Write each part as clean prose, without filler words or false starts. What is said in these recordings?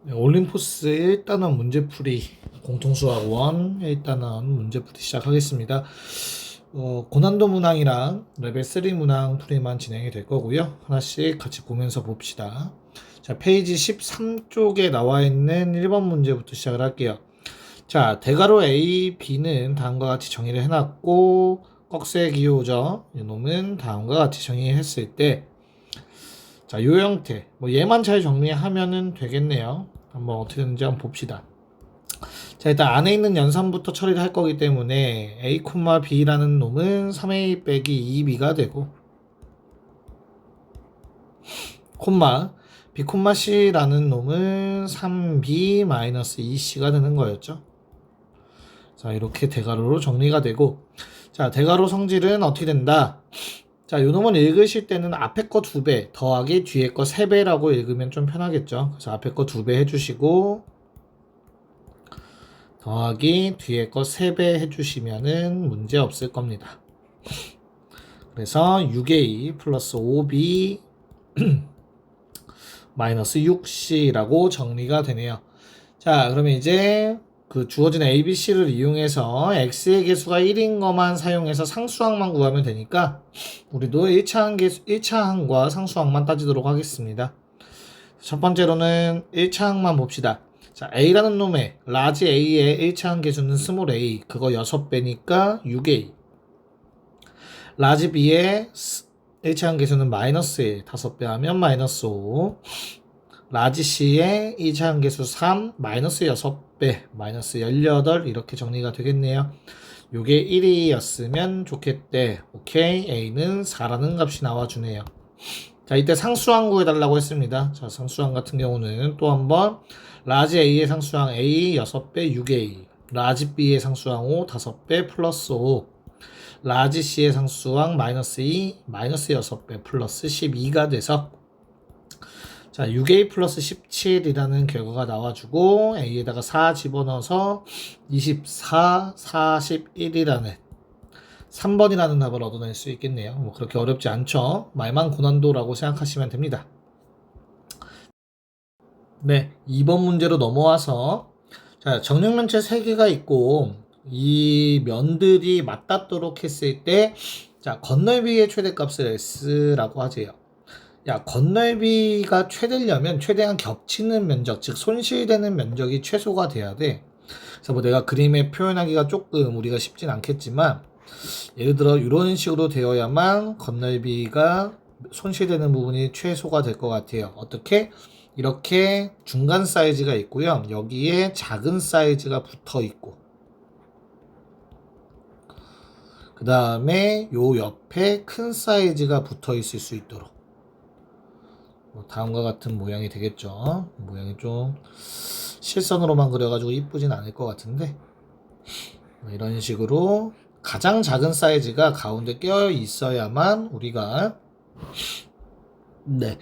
네, 올림포스 1단원 문제풀이 공통수학원 1단원 문제풀이 시작하겠습니다. 고난도 문항이랑 레벨 3 문항 풀이만 진행이 될 거고요. 하나씩 같이 보면서 봅시다. 자, 페이지 13쪽에 나와 있는 1번 문제부터 시작을 할게요. 자, 대괄호 A, B는 다음과 같이 정의를 해놨고 꺽쇠 기호죠. 이놈은 다음과 같이 정의했을 때 자, 요 형태 뭐 얘만 잘 정리하면은 되겠네요. 한번 어떻게 되는지 한번 봅시다. 자, 일단 안에 있는 연산부터 처리를 할 거기 때문에 a, b라는 놈은 3a 빼기 2b가 되고 콤마 b, c라는 놈은 3b 마이너스 2c가 되는 거였죠. 자, 이렇게 대괄호로 정리가 되고 자, 대괄호 성질은 어떻게 된다? 자, 요 놈은 읽으실 때는 앞에 거 2배 더하기 뒤에 거 3배라고 읽으면 좀 편하겠죠. 그래서 앞에 거 2배 해주시고 더하기 뒤에 거 3배 해주시면은 문제 없을 겁니다. 그래서 6a 플러스 5b 마이너스 6c라고 정리가 되네요. 자, 그러면 이제 그 주어진 ABC를 이용해서 x의 개수가 1인 것만 사용해서 상수항만 구하면 되니까 우리도 1차항과 상수항만 따지도록 하겠습니다. 첫 번째로는 1차항만 봅시다. 자, A라는 놈의 라지 A의 1차항 개수는 스몰 a, 그거 6배니까 6a. 라지 B의 1차항 개수는 마이너스 1, 5배 하면 마이너스 5. 라지 C의 2차항 개수 3, 마이너스 6배, 마이너스 18 이렇게 정리가 되겠네요. 요게 1이었으면 좋겠대. 오케이, A는 4라는 값이 나와주네요. 자, 이때 상수항 구해달라고 했습니다. 자, 상수항 같은 경우는 또 한번 라지 A의 상수항 A 6배 6A, 라지 B의 상수항 5 5배 플러스 5, 라지 C의 상수항 마이너스 2 마이너스 6배 플러스 12가 돼서 자, 6A 플러스 17이라는 결과가 나와주고 A에다가 4 집어넣어서 24, 41이라는 3번이라는 답을 얻어낼 수 있겠네요. 뭐 그렇게 어렵지 않죠. 말만 고난도라고 생각하시면 됩니다. 네, 2번 문제로 넘어와서 자, 정육면체 3개가 있고 이 면들이 맞닿도록 했을 때 자, 건널비의 최대값을 S라고 하세요. 야, 건널비가 최대려면 최대한 겹치는 면적, 즉 손실되는 면적이 최소가 돼야 돼. 그래서 뭐 내가 그림에 표현하기가 조금 우리가 쉽진 않겠지만 예를 들어 이런 식으로 되어야만 건널비가 손실되는 부분이 최소가 될 것 같아요. 어떻게? 이렇게 중간 사이즈가 있고요. 여기에 작은 사이즈가 붙어 있고 그 다음에 요 옆에 큰 사이즈가 붙어 있을 수 있도록 다음과 같은 모양이 되겠죠. 모양이 좀 실선으로만 그려가지고 이쁘진 않을 것 같은데 이런 식으로 가장 작은 사이즈가 가운데 껴 있어야만 우리가 네,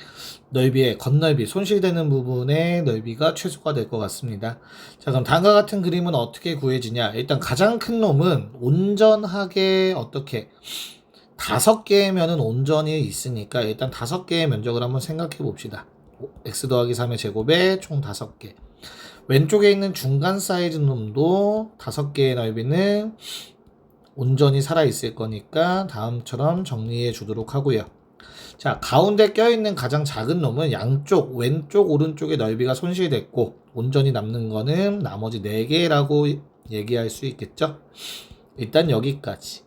넓이의 건넓이, 손실되는 부분의 넓이가 최소가 될 것 같습니다. 자, 그럼 다음과 같은 그림은 어떻게 구해지냐? 일단 가장 큰 놈은 온전하게 어떻게 5개면은 온전히 있으니까 일단 5개의 면적을 한번 생각해 봅시다. x 더하기 3의 제곱에 총 5개. 왼쪽에 있는 중간 사이즈 놈도 5개의 넓이는 온전히 살아있을 거니까 다음처럼 정리해 주도록 하고요. 자, 가운데 껴있는 가장 작은 놈은 양쪽 왼쪽 오른쪽의 넓이가 손실됐고 온전히 남는 거는 나머지 4개라고 얘기할 수 있겠죠. 일단 여기까지.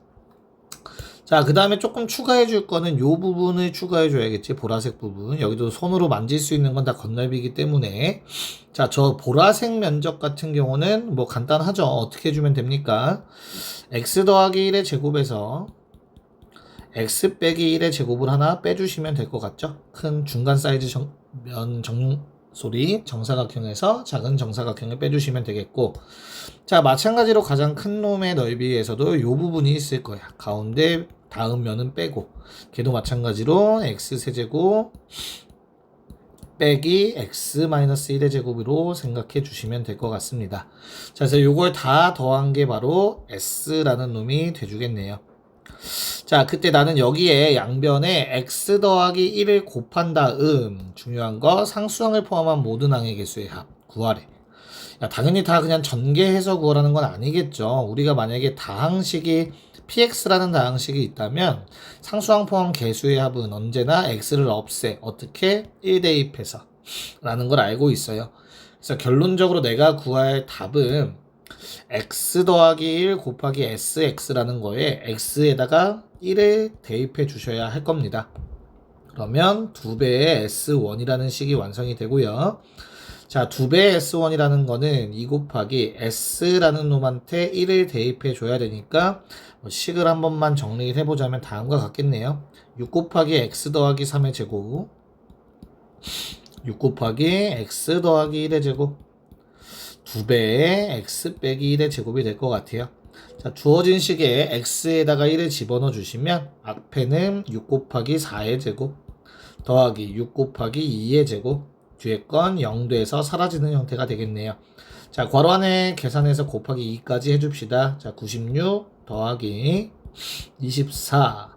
자, 그 다음에 조금 추가해 줄 거는 요 부분을 추가해 줘야겠지. 보라색 부분. 여기도 손으로 만질 수 있는 건 다 건널비이기 때문에 자, 저 보라색 면적 같은 경우는 뭐 간단하죠. 어떻게 해주면 됩니까? x 더하기 1의 제곱에서 x 빼기 1의 제곱을 하나 빼주시면 될 것 같죠? 큰 중간 사이즈 정사각형에서 작은 정사각형을 빼주시면 되겠고 자, 마찬가지로 가장 큰 놈의 넓이에서도 요 부분이 있을 거야. 가운데 다음 면은 빼고 걔도 마찬가지로 x 세제곱 빼기 x-1의 제곱으로 생각해 주시면 될 것 같습니다. 자, 그래서 요걸 다 더한 게 바로 s라는 놈이 돼주겠네요. 자, 그때 나는 여기에 양변에 x 더하기 1을 곱한 다음 중요한 거 상수항을 포함한 모든 항의 개수의 합 구하래. 야, 당연히 다 그냥 전개해서 구하라는 건 아니겠죠. 우리가 만약에 다항식이 px라는 다항식이 있다면 상수항 포함 개수의 합은 언제나 x를 없애. 어떻게? 1 대입해서 라는 걸 알고 있어요. 그래서 결론적으로 내가 구할 답은 x 더하기 1 곱하기 sx라는 거에 x에다가 1을 대입해 주셔야 할 겁니다. 그러면 2배의 S1이라는 식이 완성이 되고요. 자, 2배의 S1이라는 거는 2 곱하기 S라는 놈한테 1을 대입해 줘야 되니까 식을 한 번만 정리를 해보자면 다음과 같겠네요. 6 곱하기 X 더하기 3의 제곱 6 곱하기 X 더하기 1의 제곱 2배의 X 빼기 1의 제곱이 될 것 같아요. 자, 주어진 식에 X에다가 1을 집어넣어 주시면 앞에는 6 곱하기 4의 제곱 더하기 6 곱하기 2의 제곱 뒤에 건 0돼서 사라지는 형태가 되겠네요. 자, 괄호 안에 계산해서 곱하기 2까지 해줍시다. 자, 96 더하기 24.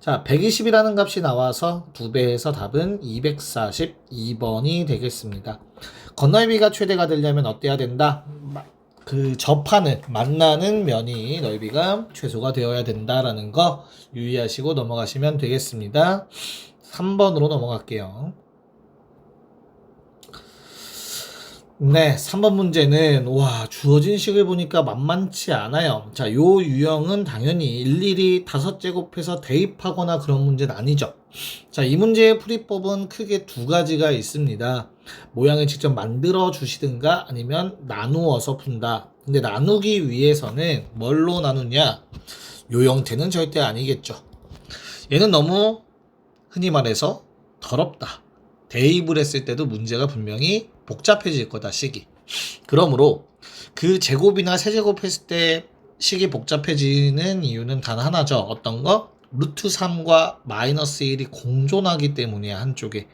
자, 120이라는 값이 나와서 2배해서 답은 242번이 되겠습니다. 건널비가 최대가 되려면 어때야 된다? 그 접하는, 만나는 면이 넓이가 최소가 되어야 된다라는 거 유의하시고 넘어가시면 되겠습니다. 3번으로 넘어갈게요. 네, 3번 문제는 주어진 식을 보니까 만만치 않아요. 자, 요 유형은 당연히 일일이 5제곱해서 대입하거나 그런 문제는 아니죠. 자, 이 문제의 풀이법은 크게 두 가지가 있습니다. 모양을 직접 만들어 주시든가 아니면 나누어서 푼다. 근데 나누기 위해서는 뭘로 나누냐? 요 형태는 절대 아니겠죠. 얘는 너무 흔히 말해서 더럽다. 대입을 했을 때도 문제가 분명히 복잡해질 거다, 식이. 그러므로 그 제곱이나 세제곱 했을 때 식이 복잡해지는 이유는 단 하나죠. 어떤 거? 루트 3과 마이너스 1이 공존하기 때문이야, 한쪽에.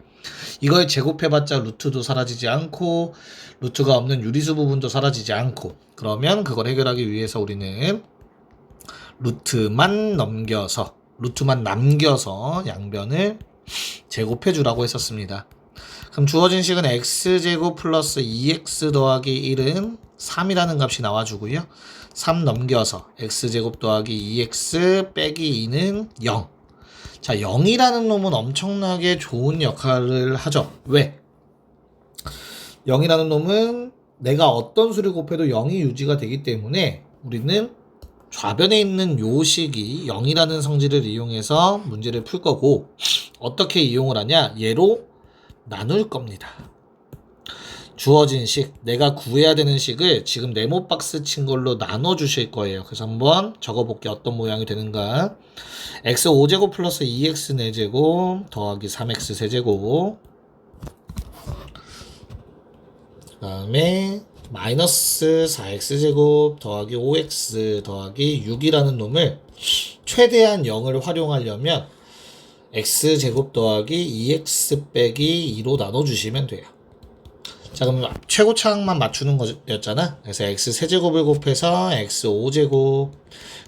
이걸 제곱해봤자 루트도 사라지지 않고 루트가 없는 유리수 부분도 사라지지 않고 그러면 그걸 해결하기 위해서 우리는 루트만 남겨서 양변을 제곱해 주라고 했었습니다. 그럼 주어진 식은 x제곱 플러스 2x 더하기 1은 3이라는 값이 나와주고요. 3 넘겨서 x제곱 더하기 2x 빼기 2는 0. 자, 0이라는 놈은 엄청나게 좋은 역할을 하죠. 왜? 0이라는 놈은 내가 어떤 수를 곱해도 0이 유지가 되기 때문에 우리는 좌변에 있는 요 식이 0이라는 성질을 이용해서 문제를 풀 거고 어떻게 이용을 하냐? 얘로 나눌 겁니다. 주어진 식, 내가 구해야 되는 식을 지금 네모 박스 친 걸로 나눠 주실 거예요. 그래서 한번 적어볼게요. 어떤 모양이 되는가. x 5제곱 플러스 2x 4제곱 더하기 3x 세제곱 그 다음에 마이너스 4x 제곱 더하기 5x 더하기 6이라는 놈을 최대한 0을 활용하려면 x제곱 더하기 2x 빼기 2로 나눠주시면 돼요. 자, 그럼 최고차항만 맞추는 거였잖아. 그래서 x 세제곱을 곱해서 x 5제곱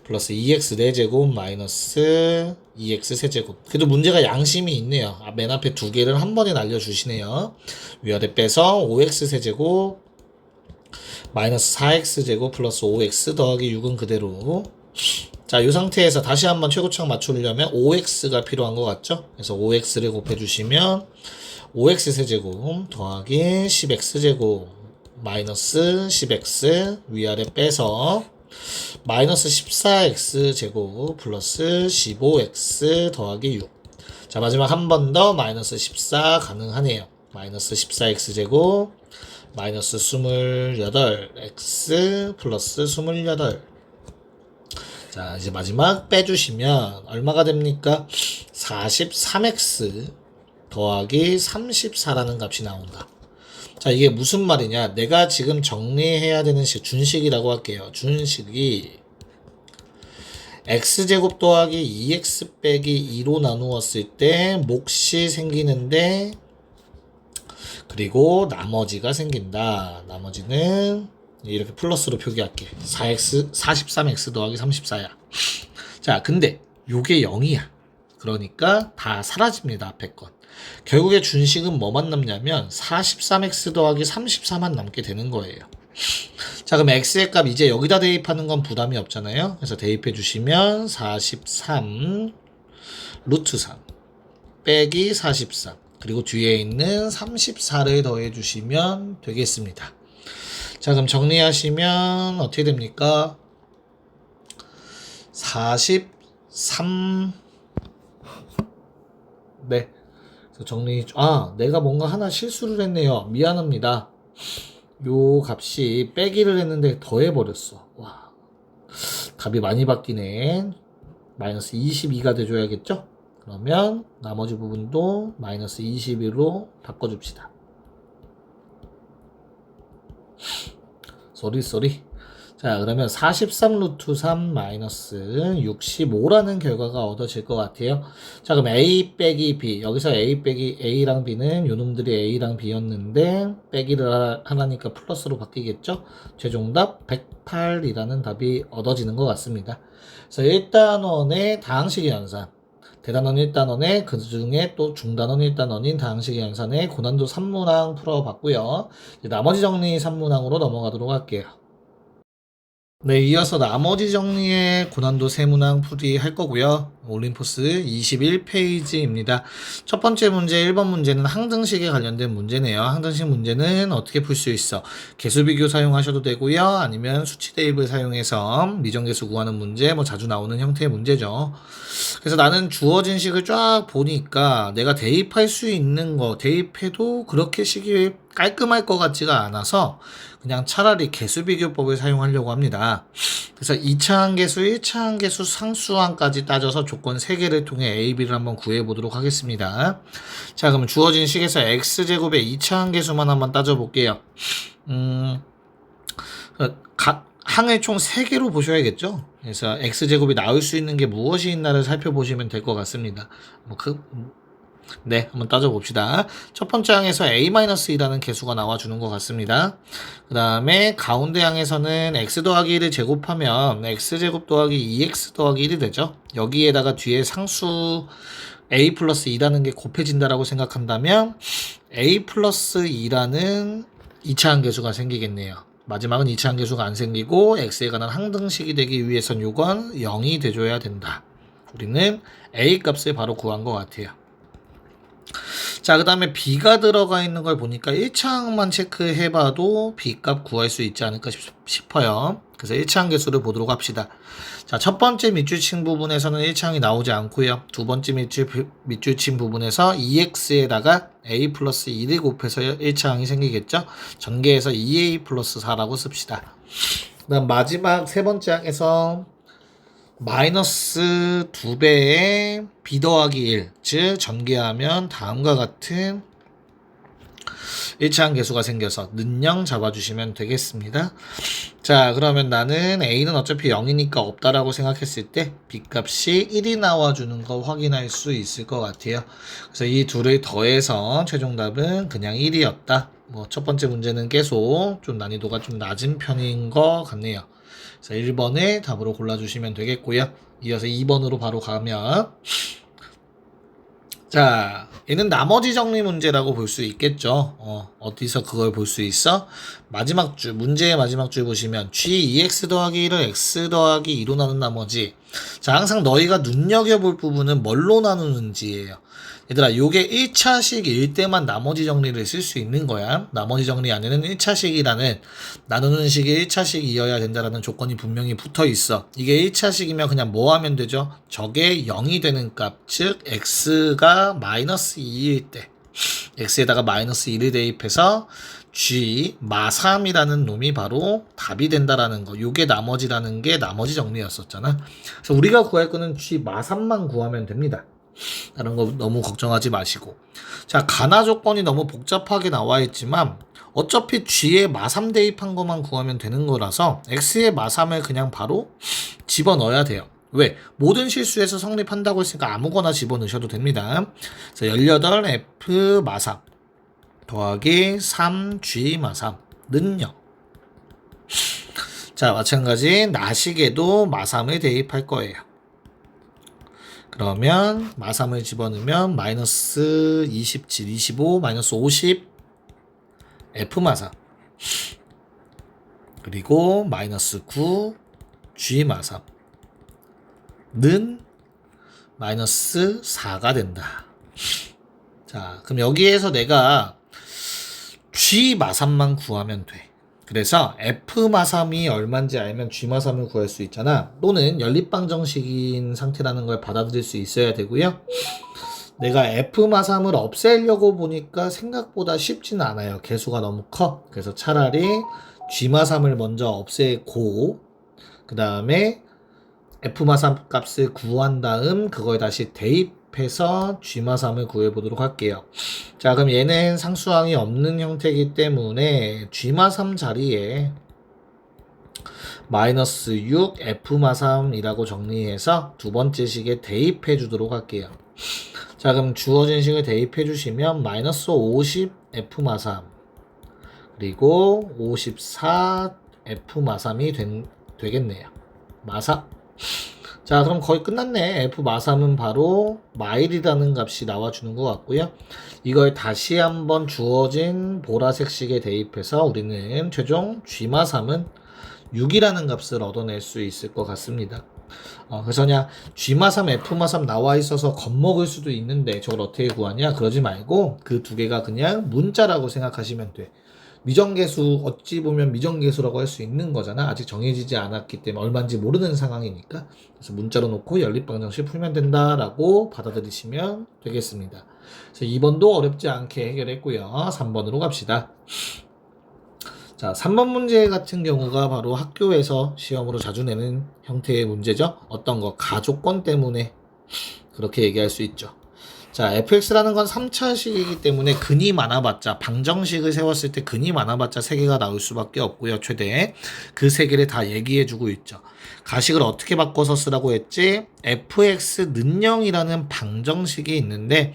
플러스 2x 4제곱 마이너스 2x 세제곱. 그래도 문제가 양심이 있네요. 맨 앞에 두 개를 한 번에 날려주시네요. 위아래 빼서 5x 세제곱 마이너스 4x 제곱 플러스 5x 더하기 6은 그대로. 자, 이 상태에서 다시 한번 최고차항 맞추려면 5x가 필요한 것 같죠? 그래서 5x를 곱해주시면 5x 세제곱 더하기 10x 제곱 마이너스 10x 위아래 빼서 마이너스 14x 제곱 플러스 15x 더하기 6. 자, 마지막 한 번 더 마이너스 14 가능하네요. 마이너스 14x 제곱 마이너스 28x 플러스 28. 자, 이제 마지막 빼주시면 얼마가 됩니까? 43x 더하기 34라는 값이 나온다. 자, 이게 무슨 말이냐? 내가 지금 정리해야 되는 식, 준식이라고 할게요. 준식이 x제곱 더하기 2x 빼기 2로 나누었을 때 몫이 생기는데 그리고 나머지가 생긴다. 나머지는 이렇게 플러스로 표기할게. 43x 더하기 34야. 자, 근데 요게 0이야. 그러니까 다 사라집니다. 앞에 건. 결국에 준식은 뭐만 남냐면 43x 더하기 34만 남게 되는 거예요. 자, 그럼 x의 값 이제 여기다 대입하는 건 부담이 없잖아요. 그래서 대입해 주시면 43 루트 3 빼기 43 그리고 뒤에 있는 34를 더해 주시면 되겠습니다. 자, 그럼 정리하시면 어떻게 됩니까? 43 네. 그래서 내가 뭔가 하나 실수를 했네요. 미안합니다. 요 값이 빼기를 했는데 더해버렸어. 와, 답이 많이 바뀌네. 마이너스 22가 돼줘야겠죠? 그러면 나머지 부분도 마이너스 21로 바꿔줍시다. 쏘리. 자, 그러면 43 루트 3 마이너스 65라는 결과가 얻어질 것 같아요. 자, 그럼 A 빼기 B. 여기서 A 빼기 A랑 B는 요놈들이 A랑 B였는데 빼기를 하라니까 플러스로 바뀌겠죠? 최종답 108이라는 답이 얻어지는 것 같습니다. 그래서 1단원의 다항식의 연산. 대단원 1단원의 그 중에 또 중단원 1단원인 다항식의 연산의 고난도 3문항 풀어봤고요. 이제 나머지 정리 3문항으로 넘어가도록 할게요. 네, 이어서 나머지 정리의 고난도 세문항 풀이 할 거고요. 올림포스 21페이지입니다. 첫 번째 문제 1번 문제는 항등식에 관련된 문제네요. 항등식 문제는 어떻게 풀 수 있어? 개수비교 사용하셔도 되고요. 아니면 수치 대입을 사용해서 미정계수 구하는 문제, 자주 나오는 형태의 문제죠. 그래서 나는 주어진 식을 쫙 보니까 내가 대입할 수 있는 거 대입해도 그렇게 식이 깔끔할 것 같지가 않아서 그냥 차라리 개수비교법을 사용하려고 합니다. 그래서 2차 항계수, 1차 항계수 상수항까지 따져서 조건 3개를 통해 A, B를 한번 구해보도록 하겠습니다. 자, 그럼 주어진 식에서 x제곱의 2차 항계수만 한번 따져볼게요. 항을 총 3개로 보셔야겠죠? 그래서 x제곱이 나올 수 있는 게 무엇이 있나를 살펴보시면 될 것 같습니다. 네, 한번 따져봅시다. 첫 번째 항에서 a-2라는 개수가 나와주는 것 같습니다. 그 다음에 가운데 항에서는 x 더하기 1을 제곱하면 x제곱 더하기 2x 더하기 1이 되죠. 여기에다가 뒤에 상수 a 플러스 2라는 게 곱해진다라고 생각한다면 a 플러스 2라는 2차 항계수가 생기겠네요. 마지막은 2차 항계수가 안 생기고 x에 관한 항등식이 되기 위해선 요건 0이 돼줘야 된다. 우리는 a 값을 바로 구한 것 같아요. 자, 그 다음에 B가 들어가 있는 걸 보니까 1차항만 체크해봐도 B값 구할 수 있지 않을까 싶어요. 그래서 1차항 개수를 보도록 합시다. 자, 첫 번째 밑줄친 부분에서는 1차항이 나오지 않고요. 두 번째 밑줄친 부분에서 2x에다가 a 플러스 2를 곱해서 1차항이 생기겠죠. 전개해서 2a 플러스 4라고 씁시다. 그 다음 마지막 세 번째 항에서 마이너스 2배의 b 더하기 1, 즉 전개하면 다음과 같은 1차항 계수가 생겨서 는영 잡아주시면 되겠습니다. 자, 그러면 나는 a는 어차피 0이니까 없다라고 생각했을 때 b값이 1이 나와주는 거 확인할 수 있을 것 같아요. 그래서 이 둘을 더해서 최종답은 그냥 1이었다. 첫 번째 문제는 계속 좀 난이도가 좀 낮은 편인 것 같네요. 그래서 1번을 답으로 골라주시면 되겠고요. 이어서 2번으로 바로 가면, 자, 얘는 나머지 정리 문제라고 볼 수 있겠죠. 어디서 그걸 볼 수 있어? 마지막 줄, 문제의 마지막 줄 보시면 g2x 더하기 1을 x 더하기 2로 나눈 나머지. 자, 항상 너희가 눈여겨볼 부분은 뭘로 나누는지예요. 얘들아, 요게 1차식일 때만 나머지 정리를 쓸 수 있는 거야. 나머지 정리 안에는 1차식이라는 나누는 식이 1차식이어야 된다라는 조건이 분명히 붙어 있어. 이게 1차식이면 그냥 뭐 하면 되죠? 저게 0이 되는 값, 즉 x가 마이너스 2일 때 x에다가 마이너스 1을 대입해서 g 마3이라는 놈이 바로 답이 된다라는 거. 요게 나머지라는 게 나머지 정리였었잖아. 그래서 우리가 구할 거는 g 마3만 구하면 됩니다. 다른 거 너무 걱정하지 마시고. 자, 가나 조건이 너무 복잡하게 나와 있지만 어차피 g에 마3 대입한 것만 구하면 되는 거라서 x의 마3을 그냥 바로 집어넣어야 돼요. 왜? 모든 실수에서 성립한다고 했으니까 아무거나 집어넣으셔도 됩니다. 그래서 18f 마3 더하기 3g 마3는 0. 자, 마찬가지 나식에도 마3을 대입할 거예요. 그러면 마삼을 집어넣으면 마이너스 27, 25, 마이너스 50 F 마삼, 그리고 마이너스 9 G 마삼 는 마이너스 4가 된다. 자, 그럼 여기에서 내가 G 마삼만 구하면 돼. 그래서 F 마삼이 얼마인지 알면 G 마삼을 구할 수 있잖아. 또는 연립방정식인 상태라는 걸 받아들일 수 있어야 되고요. 내가 F 마삼을 없애려고 보니까 생각보다 쉽지는 않아요. 개수가 너무 커. 그래서 차라리 G 마삼을 먼저 없애고 그 다음에 F 마삼 값을 구한 다음 그걸 다시 대입해서 G 마삼을 구해보도록 할게요. 자, 그럼 얘는 상수항이 없는 형태이기 때문에 G 마삼 자리에 마이너스 6 F 마삼이라고 정리해서 두 번째 식에 대입해 주도록 할게요. 자, 그럼 주어진 식을 대입해 주시면 마이너스 50 F 마삼 그리고 54 F 마삼이 되겠네요. 마삼. 자, 그럼 거의 끝났네. F 마삼은 바로 마일이라는 값이 나와주는 것 같고요. 이걸 다시 한번 주어진 보라색 식에 대입해서 우리는 최종 G 마삼은 6이라는 값을 얻어낼 수 있을 것 같습니다. 그래서 그냥 G 마삼, F 마삼 나와 있어서 겁먹을 수도 있는데 저걸 어떻게 구하냐? 그러지 말고 그 두 개가 그냥 문자라고 생각하시면 돼. 미정계수, 어찌 보면 미정계수라고 할 수 있는 거잖아. 아직 정해지지 않았기 때문에 얼마인지 모르는 상황이니까. 그래서 문자로 놓고 연립방정식 풀면 된다라고 받아들이시면 되겠습니다. 그래서 2번도 어렵지 않게 해결했고요. 3번으로 갑시다. 자, 3번 문제 같은 경우가 바로 학교에서 시험으로 자주 내는 형태의 문제죠. 어떤 거? 가족권 때문에 그렇게 얘기할 수 있죠. 자, fx라는 건 3차식이기 때문에 근이 많아봤자 방정식을 세웠을 때 근이 많아봤자 3개가 나올 수밖에 없고요. 최대 그 3개를 다 얘기해주고 있죠. 가식을 어떻게 바꿔서 쓰라고 했지? fx는 0이라는 방정식이 있는데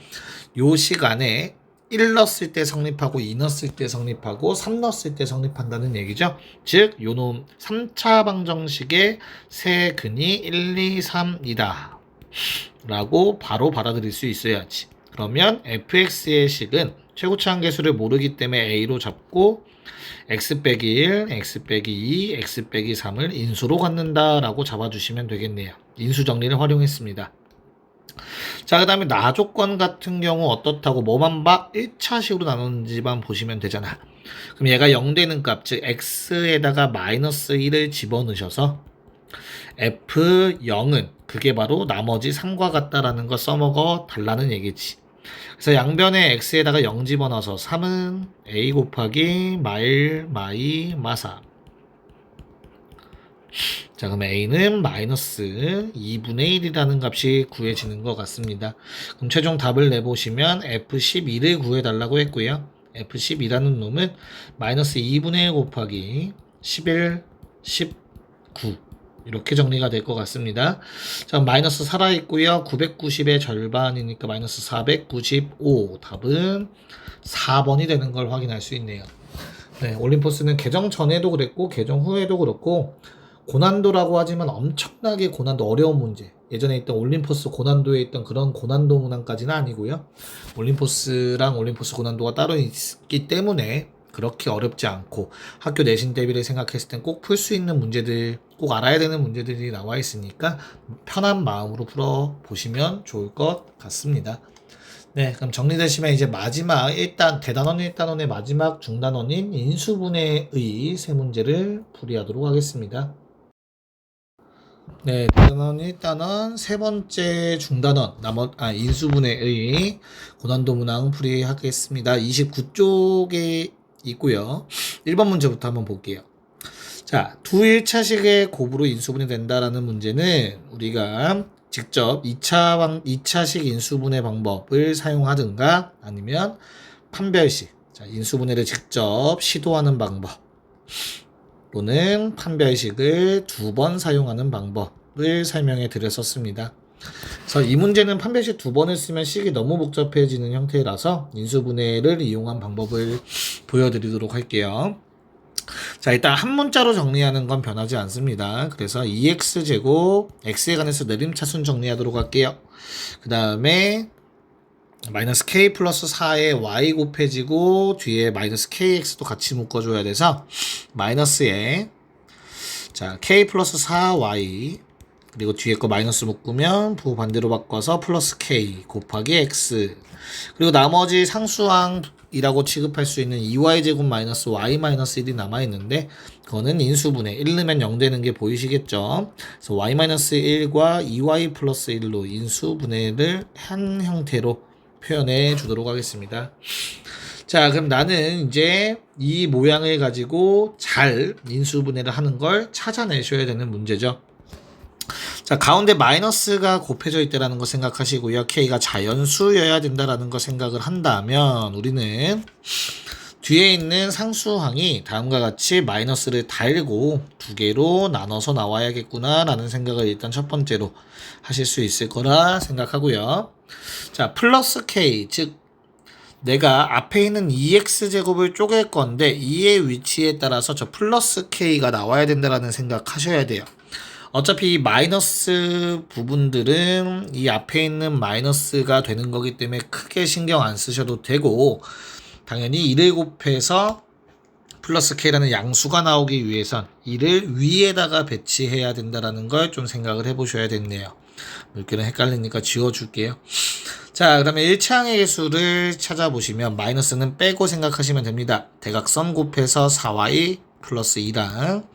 요 식 안에 1 넣었을 때 성립하고 2 넣었을 때 성립하고 3 넣었을 때 성립한다는 얘기죠. 즉 요놈 3차 방정식의 세 근이 1, 2, 3이다 라고 바로 받아들일 수 있어야지. 그러면 fx의 식은 최고치 한계수를 모르기 때문에 a로 잡고 x 빼기 1, x 빼기 2, x 빼기 3을 인수로 갖는다 라고 잡아주시면 되겠네요. 인수 정리를 활용했습니다. 자, 그 다음에 나조건 같은 경우 어떻다고 뭐만 봐? 1차식으로 나누는지만 보시면 되잖아. 그럼 얘가 0 되는 값, 즉 x에다가 마이너스 1을 집어넣으셔서 f0은 그게 바로 나머지 3과 같다라는 거 써먹어 달라는 얘기지. 그래서 양변에 x에다가 0 집어넣어서 3은 a 곱하기 마이 마삼. 자, 그럼 a는 마이너스 2분의 1이라는 값이 구해지는 것 같습니다. 그럼 최종 답을 내보시면 f12를 구해달라고 했고요. f12라는 놈은 마이너스 2분의 1 곱하기 11, 19 이렇게 정리가 될 것 같습니다. 자, 마이너스 살아있고요. 990의 절반이니까 마이너스 495. 답은 4번이 되는 걸 확인할 수 있네요. 네, 올림포스는 개정 전에도 그랬고 개정 후에도 그렇고 고난도라고 하지만 엄청나게 고난도 어려운 문제. 예전에 있던 올림포스 고난도에 있던 그런 고난도 문항까지는 아니고요. 올림포스랑 올림포스 고난도가 따로 있기 때문에 그렇게 어렵지 않고 학교 내신 대비를 생각했을 땐 꼭 풀 수 있는 문제들, 꼭 알아야 되는 문제들이 나와 있으니까 편한 마음으로 풀어보시면 좋을 것 같습니다. 네, 그럼 정리되시면 이제 마지막 일단 대단원 1단원의 마지막 중단원인 인수분해의 세 문제를 풀이하도록 하겠습니다. 네, 대단원 1단원 세 번째 중단원 인수분해의 고난도 문항 풀이하겠습니다. 29쪽에 있고요. 1번 문제부터 한번 볼게요. 자, 두 1차식의 곱으로 인수분해 된다라는 문제는 우리가 직접 2차식 인수분해 방법을 사용하든가 아니면 판별식, 자, 인수분해를 직접 시도하는 방법 또는 판별식을 2번 사용하는 방법을 설명해 드렸었습니다. 그래서 이 문제는 판별식 2번을 쓰면 식이 너무 복잡해지는 형태라서 인수분해를 이용한 방법을 보여드리도록 할게요. 자, 일단 한 문자로 정리하는 건 변하지 않습니다. 그래서 2x제곱 x에 관해서 내림차순 정리하도록 할게요. 그 다음에 마이너스 k 플러스 4에 y 곱해지고 뒤에 마이너스 kx도 같이 묶어줘야 돼서 마이너스에 자 k 플러스 4y 그리고 뒤에 거 마이너스 묶으면 부호 반대로 바꿔서 플러스 k 곱하기 x 그리고 나머지 상수항이라고 취급할 수 있는 2y제곱 마이너스 y 마이너스 1이 남아있는데 그거는 인수분해 1 넣으면 0 되는 게 보이시겠죠. 그래서 y 마이너스 1과 2y 플러스 1로 인수분해를 한 형태로 표현해 주도록 하겠습니다. 자, 그럼 나는 이제 이 모양을 가지고 잘 인수분해를 하는 걸 찾아내셔야 되는 문제죠. 자, 가운데 마이너스가 곱해져 있다라는 거 생각하시고요. k가 자연수여야 된다라는 거 생각을 한다면 우리는 뒤에 있는 상수항이 다음과 같이 마이너스를 달고 두 개로 나눠서 나와야겠구나 라는 생각을 일단 첫 번째로 하실 수 있을 거라 생각하고요. 자, 플러스 k, 즉 내가 앞에 있는 2x제곱을 쪼갤 건데 2의 위치에 따라서 저 플러스 k가 나와야 된다라는 생각 하셔야 돼요. 어차피 이 마이너스 부분들은 이 앞에 있는 마이너스가 되는 거기 때문에 크게 신경 안 쓰셔도 되고 당연히 2를 곱해서 플러스 k라는 양수가 나오기 위해선 2를 위에다가 배치해야 된다는 걸 좀 생각을 해보셔야 됐네요. 물결은 헷갈리니까 지워줄게요. 자, 그 다음에 1차항의 개수를 찾아보시면 마이너스는 빼고 생각하시면 됩니다. 대각선 곱해서 4y 플러스 2랑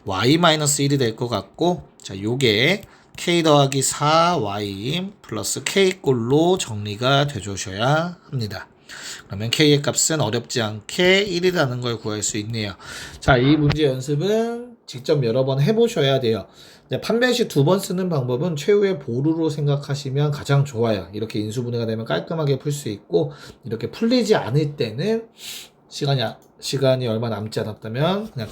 y 마이너스 1이 될 것 같고 자, 요게 k 더하기 4y 플러스 k꼴로 정리가 되주셔야 합니다. 그러면 k의 값은 어렵지 않게 1이라는 걸 구할 수 있네요. 자, 이 문제 연습은 직접 여러 번 해보셔야 돼요. 판별식 2번 쓰는 방법은 최후의 보루로 생각하시면 가장 좋아요. 이렇게 인수분해가 되면 깔끔하게 풀 수 있고 이렇게 풀리지 않을 때는 시간이 얼마 남지 않았다면 그냥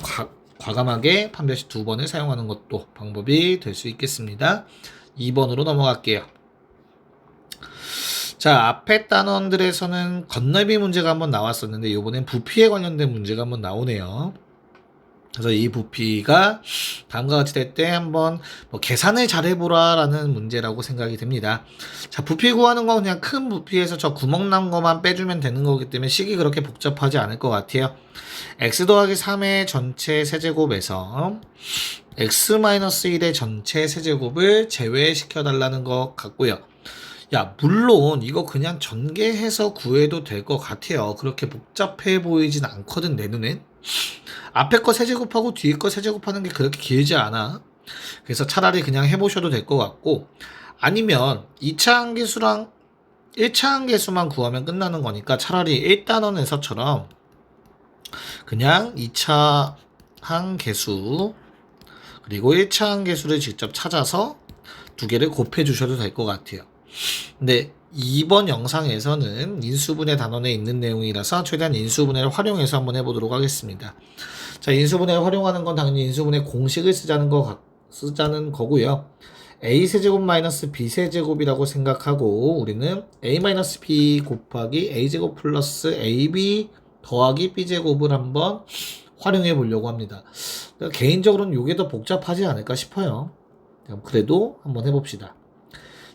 과감하게 판별식 2번을 사용하는 것도 방법이 될 수 있겠습니다. 2번으로 넘어갈게요. 자, 앞에 단원들에서는 건널비 문제가 한번 나왔었는데 이번엔 부피에 관련된 문제가 한번 나오네요. 그래서 이 부피가 다음과 같이 될 때 한번 계산을 잘 해보라 라는 문제라고 생각이 됩니다. 자, 부피 구하는 건 그냥 큰 부피에서 저 구멍 난 것만 빼주면 되는 거기 때문에 식이 그렇게 복잡하지 않을 것 같아요. x 더하기 3의 전체 세제곱에서 x-1의 전체 세제곱을 제외시켜 달라는 것 같고요. 야, 물론 이거 그냥 전개해서 구해도 될 것 같아요. 그렇게 복잡해 보이진 않거든, 내 눈엔. 앞에 거 세제곱하고 뒤에 거 세제곱하는 게 그렇게 길지 않아. 그래서 차라리 그냥 해보셔도 될 것 같고 아니면 2차 함계수랑 1차 함계수만 구하면 끝나는 거니까 차라리 1단원에서처럼 그냥 2차 함계수 그리고 1차 함계수를 직접 찾아서 두 개를 곱해 주셔도 될 것 같아요. 근데 이번 영상에서는 인수분해 단원에 있는 내용이라서 최대한 인수분해를 활용해서 한번 해보도록 하겠습니다. 자, 인수분해를 활용하는 건 당연히 인수분해 공식을 쓰자는 거고요. a세제곱 마이너스 b세제곱이라고 생각하고 우리는 a-b 곱하기 a제곱 플러스 ab 더하기 b제곱을 한번 활용해 보려고 합니다. 개인적으로는 이게 더 복잡하지 않을까 싶어요. 그래도 한번 해봅시다.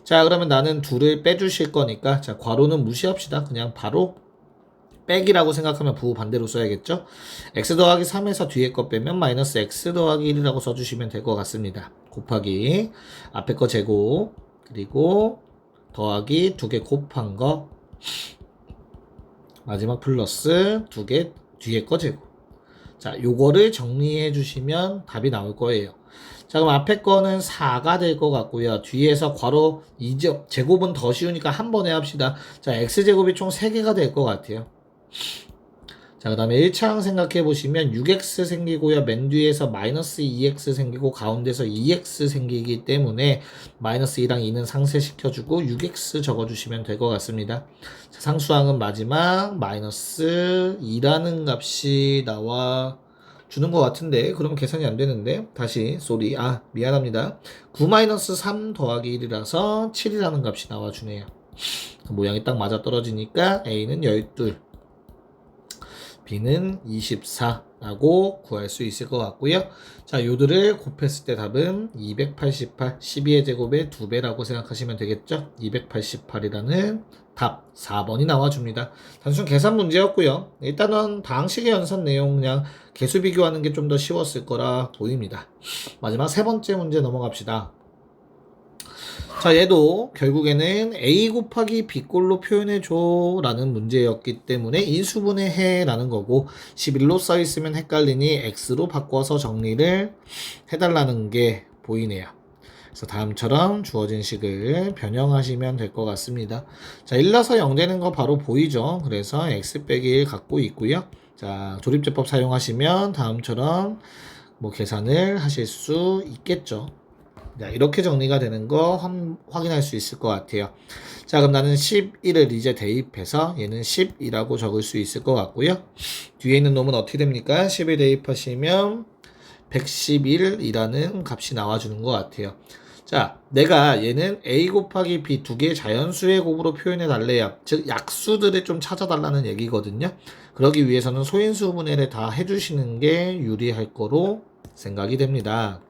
자, 그러면 나는 둘을 빼주실 거니까 자, 괄호는 무시합시다. 그냥 바로 빼기라고 생각하면 부호 반대로 써야겠죠. x 더하기 3에서 뒤에 거 빼면 마이너스 x 더하기 1이라고 써주시면 될 것 같습니다. 곱하기 앞에 거 제곱 그리고 더하기 두 개 곱한 거 마지막 플러스 두 개 뒤에 거 제곱. 자, 요거를 정리해 주시면 답이 나올 거예요. 자, 그럼 앞에 거는 4가 될 것 같고요. 뒤에서 괄호 2제 제곱은 더 쉬우니까 한 번에 합시다. 자, x제곱이 총 3개가 될 것 같아요. 자, 그 다음에 1차항 생각해 보시면 6x 생기고요. 맨 뒤에서 마이너스 2x 생기고 가운데서 2x 생기기 때문에 마이너스 2랑 2는 상쇄시켜주고 6x 적어주시면 될 것 같습니다. 자, 상수항은 마지막 마이너스 2라는 값이 나와 주는 것 같은데 그럼 계산이 안 되는데 다시 미안합니다. 9-3 더하기 1이라서 7이라는 값이 나와주네요. 모양이 딱 맞아 떨어지니까 a는 12 b는 24라고 구할 수 있을 것 같고요. 자, 요들을 곱했을 때 답은 288, 12의 제곱의 2배라고 생각하시면 되겠죠? 288이라는 답 4번이 나와줍니다. 단순 계산 문제였고요. 일단은 다항식의 연산 내용 그냥 개수 비교하는 게 좀 더 쉬웠을 거라 보입니다. 마지막 세 번째 문제 넘어갑시다. 자, 얘도 결국에는 a 곱하기 b꼴로 표현해줘 라는 문제였기 때문에 인수분해 해 라는 거고 11로 써있으면 헷갈리니 x로 바꿔서 정리를 해달라는 게 보이네요. 그래서 다음처럼 주어진 식을 변형하시면 될 것 같습니다. 자, 1나서 0 되는 거 바로 보이죠? 그래서 x 빼기 1 갖고 있고요. 자, 조립제법 사용하시면 다음처럼 뭐 계산을 하실 수 있겠죠. 자, 이렇게 정리가 되는 거 확인할 수 있을 것 같아요. 자, 그럼 나는 11을 이제 대입해서 얘는 10이라고 적을 수 있을 것 같고요. 뒤에 있는 놈은 어떻게 됩니까? 10을 대입하시면 111이라는 값이 나와주는 것 같아요. 자, 내가 얘는 a 곱하기 b 두 개의 자연수의 곱으로 표현해 달래요. 즉 약수들을 좀 찾아달라는 얘기거든요. 그러기 위해서는 소인수 분해를 다 해주시는 게 유리할 거로 생각이 됩니다.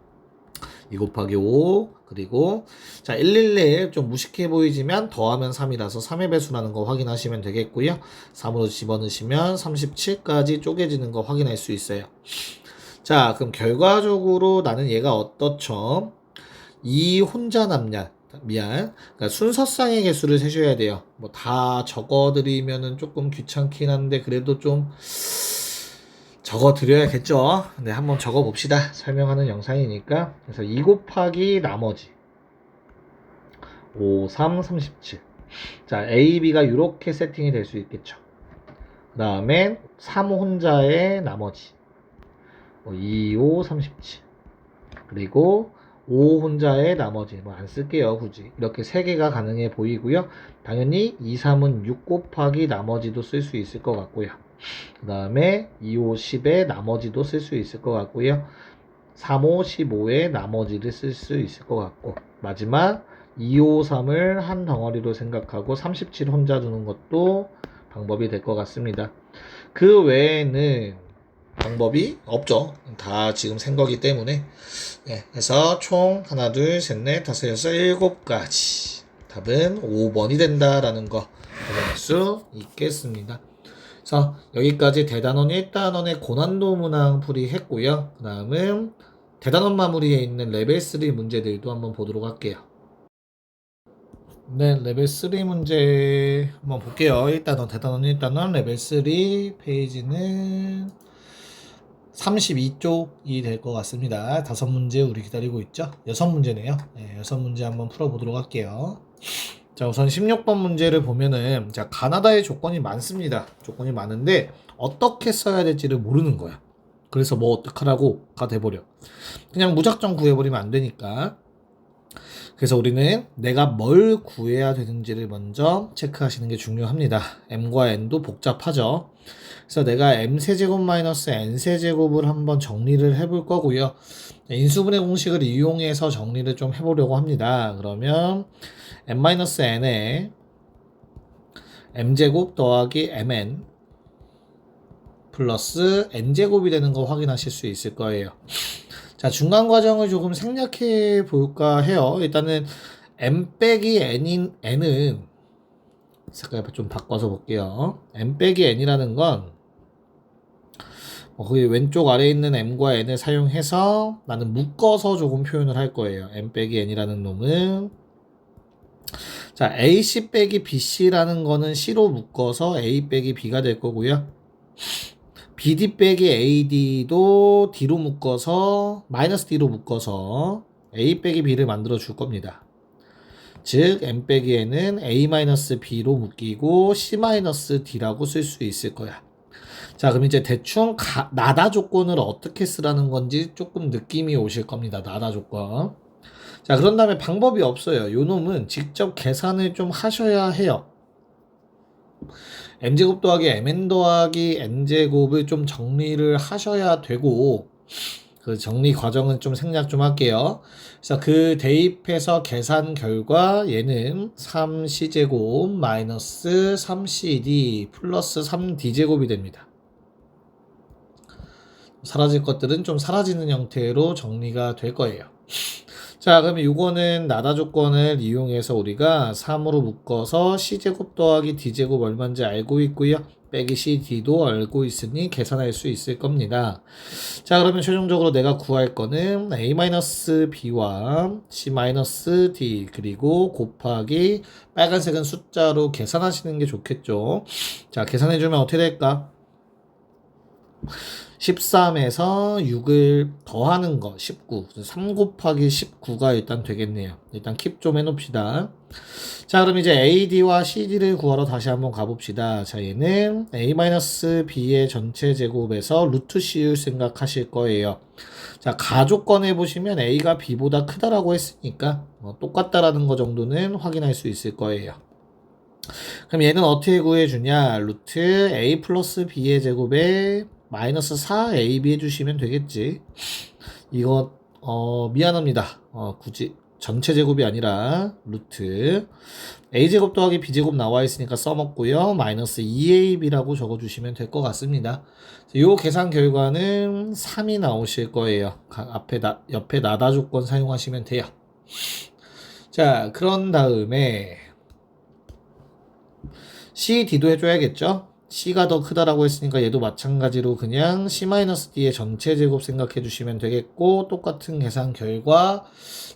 2 곱하기 5 그리고 자 111 좀 무식해 보이지만 더하면 3이라서 3의 배수라는 거 확인하시면 되겠고요. 3으로 집어넣으시면 37까지 쪼개지는 거 확인할 수 있어요. 자, 그럼 결과적으로 나는 얘가 어떻죠? 2 혼자 남냐? 미안. 그러니까 순서상의 개수를 세셔야 돼요. 뭐 다 적어드리면은 조금 귀찮긴 한데 그래도 좀 적어드려야겠죠. 네, 한번 적어봅시다. 설명하는 영상이니까. 그래서 2 곱하기 나머지 5, 3, 37. 자, A, B가 이렇게 세팅이 될 수 있겠죠. 그 다음에 3 혼자의 나머지 2, 5, 37. 그리고 5 혼자의 나머지 뭐 안 쓸게요 굳이. 이렇게 3개가 가능해 보이고요. 당연히 2, 3은 6 곱하기 나머지도 쓸 수 있을 것 같고요. 그 다음에 2, 5, 10의 나머지도 쓸 수 있을 것 같고요. 3, 5, 15의 나머지를 쓸 수 있을 것 같고 마지막 2, 5, 3을 한 덩어리로 생각하고 37 혼자 두는 것도 방법이 될 것 같습니다. 그 외에는 방법이 없죠. 다 지금 센 거기 때문에. 네, 그래서 총 하나, 둘, 셋, 넷, 다섯, 여섯, 7가지. 답은 5번이 된다라는 거 확인할 수 있겠습니다. 그래서 여기까지 대단원 1단원의 고난도 문항 풀이 했고요. 그 다음은 대단원 마무리에 있는 레벨 3 문제들도 한번 보도록 할게요. 네, 레벨 3 문제 한번 볼게요. 1단원, 대단원 1단원 레벨 3 페이지는 32쪽이 될 것 같습니다. 5문제 우리 기다리고 있죠? 6문제네요. 네, 6문제 한번 풀어보도록 할게요. 자, 우선 16번 문제를 보면은, 자, 가나다의 조건이 많습니다. 조건이 많은데, 어떻게 써야 될지를 모르는 거야. 그래서 뭐 어떡하라고가 돼버려. 그냥 무작정 구해버리면 안 되니까. 그래서 우리는 내가 뭘 구해야 되는지를 먼저 체크하시는 게 중요합니다. m과 n도 복잡하죠. 그래서 내가 m세제곱 마이너스 n세제곱을 한번 정리를 해볼 거고요. 인수분해 공식을 이용해서 정리를 좀 해보려고 합니다. 그러면 m-n에 m제곱 더하기 mn 플러스 n제곱이 되는 거 확인하실 수 있을 거예요. 자, 중간 과정을 조금 생략해 볼까 해요. 일단은 m 빼기 n은 색깔 좀 바꿔서 볼게요. m 빼기 n이라는 건 거기 왼쪽 아래에 있는 m과 n을 사용해서 나는 묶어서 조금 표현을 할 거예요. m 빼기 n이라는 놈은 자, AC 빼기 BC라는 거는 C로 묶어서 A 빼기 B가 될 거고요. BD 빼기 AD도 D로 묶어서 마이너스 D로 묶어서 A 빼기 B를 만들어 줄 겁니다. 즉 M 빼기 N은 A 마이너스 B로 묶이고 C 마이너스 D라고 쓸 수 있을 거야. 자, 그럼 이제 대충 나다 조건을 어떻게 쓰라는 건지 조금 느낌이 오실 겁니다. 나다 조건. 자, 그런 다음에 방법이 없어요. 요 놈은 직접 계산을 좀 하셔야 해요. m제곱 더하기 mn 더하기 n제곱을 좀 정리를 하셔야 되고 그 정리 과정은 좀 생략 좀 할게요. 그래서 그 대입해서 계산 결과 얘는 3c제곱 마이너스 3cd 플러스 3d제곱이 됩니다. 사라질 것들은 좀 사라지는 형태로 정리가 될 거예요. 자, 그러면 이거는 나다 조건을 이용해서 우리가 3으로 묶어서 c제곱 더하기 d제곱 얼마인지 알고 있고요. 빼기 cd도 알고 있으니 계산할 수 있을 겁니다. 자, 그러면 최종적으로 내가 구할 거는 a-b와 c-d 그리고 곱하기 빨간색은 숫자로 계산하시는 게 좋겠죠. 자, 계산해주면 어떻게 될까? 13에서 6을 더하는 거 19. 3 곱하기 19가 일단 되겠네요. 일단 킵 좀 해놓읍시다. 자, 그럼 이제 AD와 CD를 구하러 다시 한번 가봅시다. 자, 얘는 A-B의 전체 제곱에서 루트 C를 생각하실 거예요. 자, 가조건에 보시면 A가 B보다 크다라고 했으니까 똑같다라는 거 정도는 확인할 수 있을 거예요. 그럼 얘는 어떻게 구해주냐? 루트 A 플러스 B의 제곱에 마이너스 4AB 해주시면 되겠지. 이거 미안합니다. 굳이 전체 제곱이 아니라 루트 A제곱 더하기 B제곱 나와 있으니까 써먹고요. 마이너스 2AB라고 적어주시면 될 것 같습니다. 이 계산 결과는 3이 나오실 거예요. 옆에 나다 조건 사용하시면 돼요. 자, 그런 다음에 CD도 해줘야겠죠? C가 더 크다라고 했으니까 얘도 마찬가지로 그냥 C-D의 전체 제곱 생각해 주시면 되겠고, 똑같은 계산 결과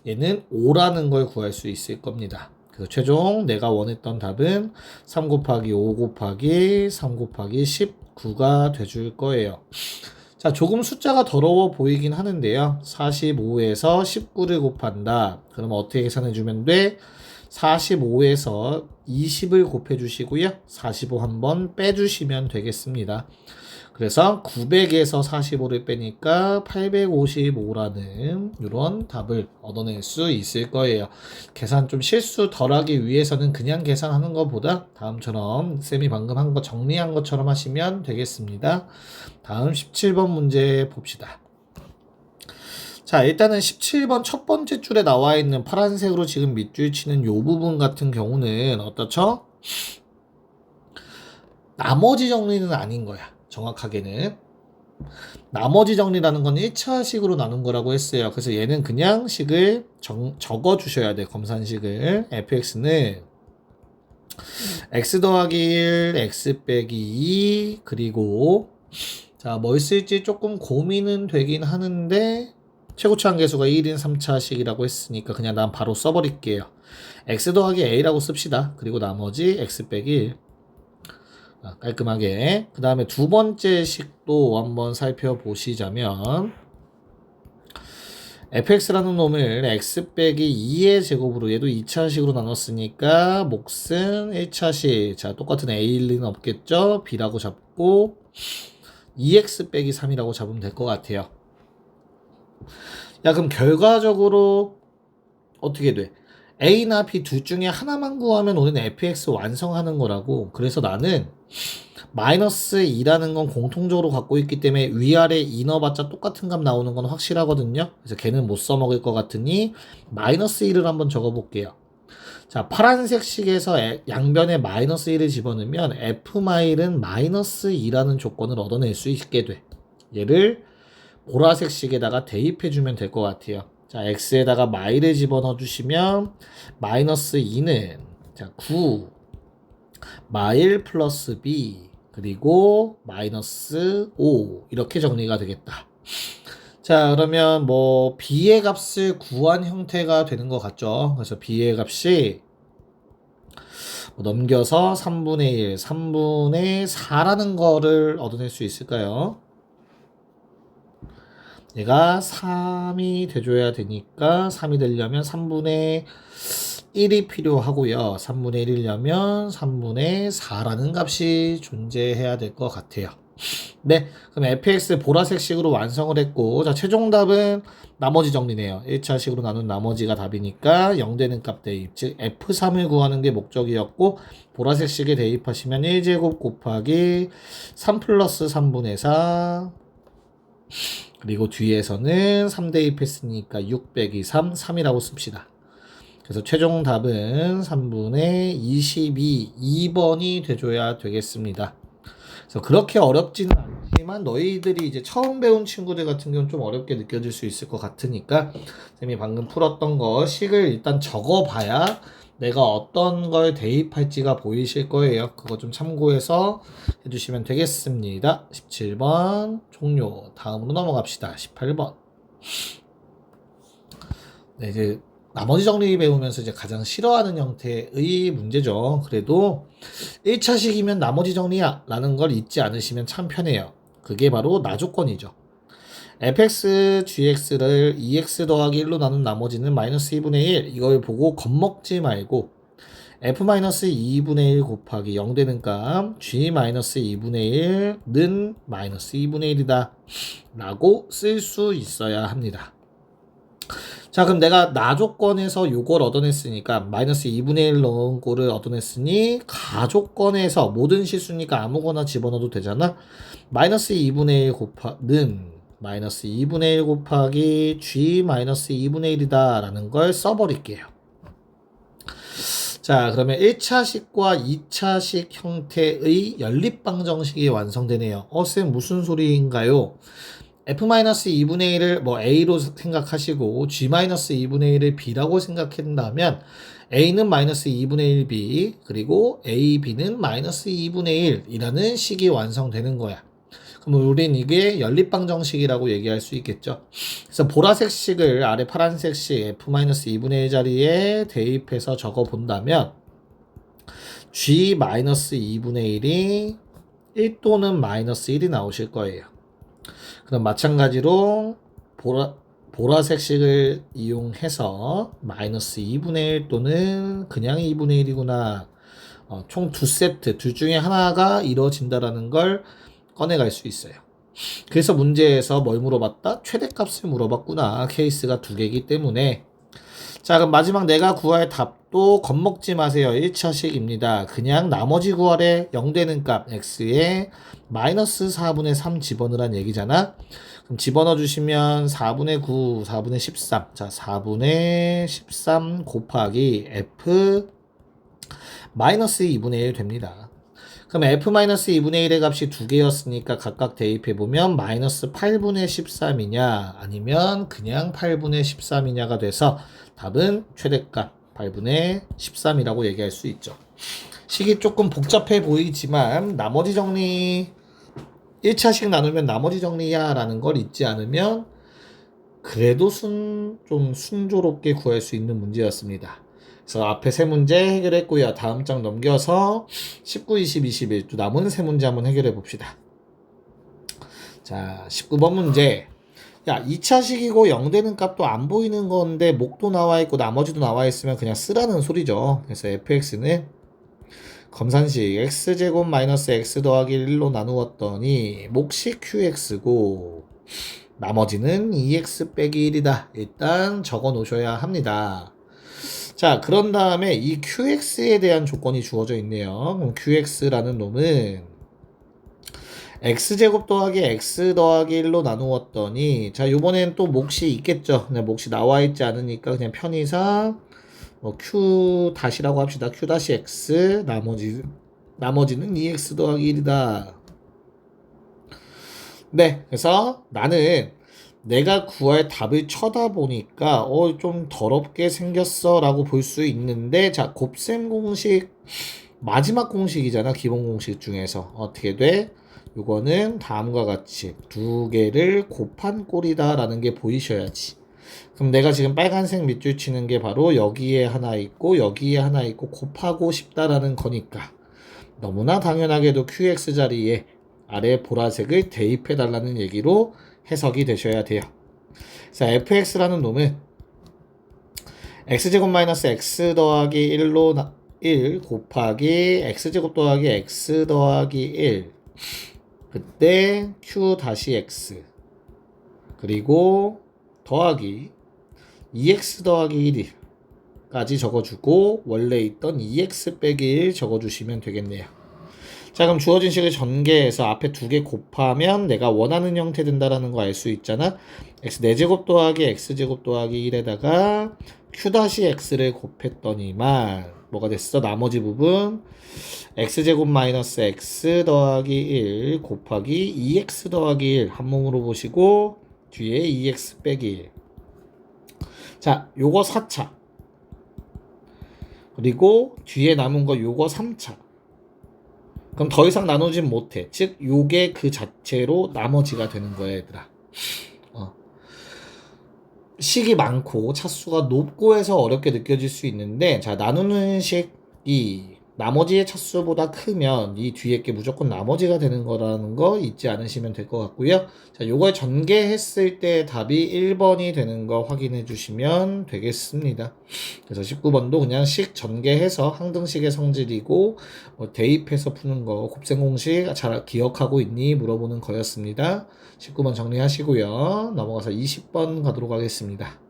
얘는 5라는 걸 구할 수 있을 겁니다. 그래서 최종 내가 원했던 답은 3 곱하기 5 곱하기 3 곱하기 19가 돼줄 거예요. 자, 조금 숫자가 더러워 보이긴 하는데요. 45에서 19를 곱한다. 그럼 어떻게 계산해 주면 돼? 45에서 20을 곱해 주시고요. 45 한번 빼주시면 되겠습니다. 그래서 900에서 45를 빼니까 855라는 이런 답을 얻어낼 수 있을 거예요. 계산 좀 실수 덜하기 위해서는 그냥 계산하는 것보다 다음처럼 쌤이 방금 한 거 정리한 것처럼 하시면 되겠습니다. 다음 17번 문제 봅시다. 자, 일단은 17번 첫 번째 줄에 나와 있는 파란색으로 지금 밑줄 치는 요 부분 같은 경우는 어떻죠? 나머지 정리는 아닌 거야. 정확하게는. 나머지 정리라는 건 1차식으로 나눈 거라고 했어요. 그래서 얘는 그냥 식을 적어 주셔야 돼. 검산식을. fx는 x 더하기 1, x 빼기 2, 그리고 자, 뭘 쓸지 조금 고민은 되긴 하는데 최고치 한계수가 1인 3차식이라고 했으니까 그냥 난 바로 써버릴게요. x 더하기 a라고 씁시다. 그리고 나머지 x 빼기 1. 깔끔하게. 그 다음에 두 번째 식도 한번 살펴보시자면 fx라는 놈을 x 빼기 2의 제곱으로 얘도 2차식으로 나눴으니까 몫은 1차식. 자, 똑같은 a1은 없겠죠? b라고 잡고 2x 빼기 3이라고 잡으면 될 것 같아요. 야, 그럼 결과적으로 어떻게 돼? A나 B 둘 중에 하나만 구하면 우리는 fx 완성하는 거라고. 그래서 나는 마이너스 2라는 건 공통적으로 갖고 있기 때문에 위아래 이 넣어봤자 똑같은 값 나오는 건 확실하거든요. 그래서 걔는 못 써먹을 것 같으니 마이너스 1을 한번 적어볼게요. 자, 파란색 식에서 양변에 마이너스 1을 집어넣으면 f마일은 마이너스 2라는 조건을 얻어낼 수 있게 돼. 얘를 보라색 식에다가 대입해주면 될 것 같아요. 자, x에다가 마일을 집어넣어 주시면 마이너스 2는 자 9 마일 플러스 b 그리고 마이너스 5 이렇게 정리가 되겠다. 자, 그러면 뭐 b의 값을 구한 형태가 되는 것 같죠. 그래서 b의 값이 넘겨서 3분의 1, 3분의 4라는 거를 얻어낼 수 있을까요? 얘가 3이 돼줘야 되니까 3이 되려면 3분의 1이 필요하고요. 3분의 1이려면 3분의 4라는 값이 존재해야 될 것 같아요. 네, 그럼 fx 보라색식으로 완성을 했고, 자, 최종 답은 나머지 정리네요. 1차식으로 나눈 나머지가 답이니까 0되는 값 대입, 즉 f3을 구하는 게 목적이었고, 보라색식에 대입하시면 1제곱 곱하기 3 플러스 3분의 4, 그리고 뒤에서는 3 대입했으니까 6 빼기 3, 3이라고 씁시다. 그래서 최종 답은 3분의 22, 2번이 돼줘야 되겠습니다. 그래서 그렇게 어렵지는 않지만 너희들이 이제 처음 배운 친구들 같은 경우는 좀 어렵게 느껴질 수 있을 것 같으니까 쌤이 방금 풀었던 거 식을 일단 적어봐야 내가 어떤 걸 대입할지가 보이실 거예요. 그거 좀 참고해서 해주시면 되겠습니다. 17번 종료. 다음으로 넘어갑시다. 18번. 네, 이제 나머지 정리 배우면서 이제 가장 싫어하는 형태의 문제죠. 그래도 1차식이면 나머지 정리야 라는 걸 잊지 않으시면 참 편해요. 그게 바로 나조건이죠. fx, gx를 2x 더하기 1로 나눈 나머지는 마이너스 2분의 1 이걸 보고 겁먹지 말고 f-2분의 1 곱하기 0 되는 값 g-2분의 1는 마이너스 2분의 1이다 라고 쓸 수 있어야 합니다. 자, 그럼 내가 나조건에서 요걸 얻어냈으니까 마이너스 2분의 1 넣은 꼴을 얻어냈으니 가조건에서 모든 실수니까 아무거나 집어넣어도 되잖아. 마이너스 2분의 1 는 마이너스 2분의 1 곱하기 g 마이너스 2분의 1이다 라는 걸 써버릴게요. 자, 그러면 1차식과 2차식 형태의 연립방정식이 완성되네요. 쌤 무슨 소리인가요? f-2분의 1을 뭐 a로 생각하시고 g-2분의 1을 b라고 생각한다면 a는 마이너스 2분의 1b 그리고 a, b는 마이너스 2분의 1이라는 식이 완성되는 거야. 그럼 우린 이게 연립방정식이라고 얘기할 수 있겠죠. 그래서 보라색 식을 아래 파란색 식 f-2분의 1 자리에 대입해서 적어 본다면 g-2분의 1이 1 또는 마이너스 1이 나오실 거예요. 그럼 마찬가지로 보라색 식을 이용해서 마이너스 2분의 1 또는 그냥 2분의 1이구나. 총 두 세트, 둘 중에 하나가 이루어진다라는 걸 꺼내갈 수 있어요. 그래서 문제에서 뭘 물어봤다? 최대값을 물어봤구나. 케이스가 두 개이기 때문에. 자, 그럼 마지막 내가 구할 답도 겁먹지 마세요. 1차식입니다. 그냥 나머지 구할에 0 되는 값 x에 마이너스 4분의 3 집어넣으란 얘기잖아. 그럼 집어넣어 주시면 4분의 9, 4분의 13. 자, 4분의 13 곱하기 f 마이너스 2분의 1 됩니다. 그럼 f-2분의 1의 값이 두 개였으니까 각각 대입해보면 마이너스 8분의 13이냐 아니면 그냥 8분의 13이냐가 돼서 답은 최대값 8분의 13이라고 얘기할 수 있죠. 식이 조금 복잡해 보이지만 나머지 정리 1차식 나누면 나머지 정리야 라는 걸 잊지 않으면 그래도 좀 순조롭게 구할 수 있는 문제였습니다. 그래서 앞에 세 문제 해결했고요. 다음 장 넘겨서 19, 20, 21 또 남은 세 문제 한번 해결해 봅시다. 자, 19번 문제. 야, 2차식이고 0 되는 값도 안 보이는 건데 목도 나와 있고 나머지도 나와 있으면 그냥 쓰라는 소리죠. 그래서 fx는 검산식 x제곱 마이너스 x 더하기 1로 나누었더니 몫이 qx고 나머지는 2x 빼기 1이다. 일단 적어 놓으셔야 합니다. 자, 그런 다음에 이 qx에 대한 조건이 주어져 있네요. 그럼 qx라는 놈은 x제곱 더하기 x 더하기 1로 나누었더니 자, 요번엔 또 몫이 있겠죠. 그냥 몫이 나와 있지 않으니까 그냥 편의상 q 다시라고 합시다. q 다시 x 나머지는 2x 더하기 1이다. 네, 그래서 나는 내가 구할 답을 쳐다보니까 좀 더럽게 생겼어 라고 볼 수 있는데 자, 곱셈 공식 마지막 공식이잖아. 기본 공식 중에서 어떻게 돼? 요거는 다음과 같이 두 개를 곱한 꼴이다 라는 게 보이셔야지. 그럼 내가 지금 빨간색 밑줄 치는 게 바로 여기에 하나 있고 여기에 하나 있고 곱하고 싶다라는 거니까 너무나 당연하게도 QX 자리에 아래 보라색을 대입해 달라는 얘기로 해석이 되셔야 돼요. 자, fx라는 놈은 x제곱 마이너스 x 더하기 1 곱하기 x제곱 더하기 x 더하기 1 그때 q 다시 x 그리고 더하기 2x 더하기 1까지 적어주고 원래 있던 2x 빼기 1 적어주시면 되겠네요. 자, 그럼 주어진 식을 전개해서 앞에 두 개 곱하면 내가 원하는 형태 된다라는 거 알 수 있잖아. x 4제곱 더하기 x제곱 더하기 1에다가 q 다시 x를 곱했더니만 뭐가 됐어? 나머지 부분 x제곱 마이너스 x 더하기 1 곱하기 2x 더하기 1 한 몸으로 보시고 뒤에 2x 빼기 1. 자, 요거 4차. 그리고 뒤에 남은 거 요거 3차. 그럼 더 이상 나누진 못해. 즉 요게 그 자체로 나머지가 되는 거야, 얘들아. 식이 많고 차수가 높고 해서 어렵게 느껴질 수 있는데, 자, 나누는 식이 나머지의 차수보다 크면 이 뒤에 게 무조건 나머지가 되는 거라는 거 잊지 않으시면 될 것 같고요. 자, 요걸 전개했을 때 답이 1번이 되는 거 확인해 주시면 되겠습니다. 그래서 19번도 그냥 식 전개해서 항등식의 성질이고 뭐 대입해서 푸는 거 곱셈 공식 잘 기억하고 있니? 물어보는 거였습니다. 19번 정리하시고요. 넘어가서 20번 가도록 하겠습니다.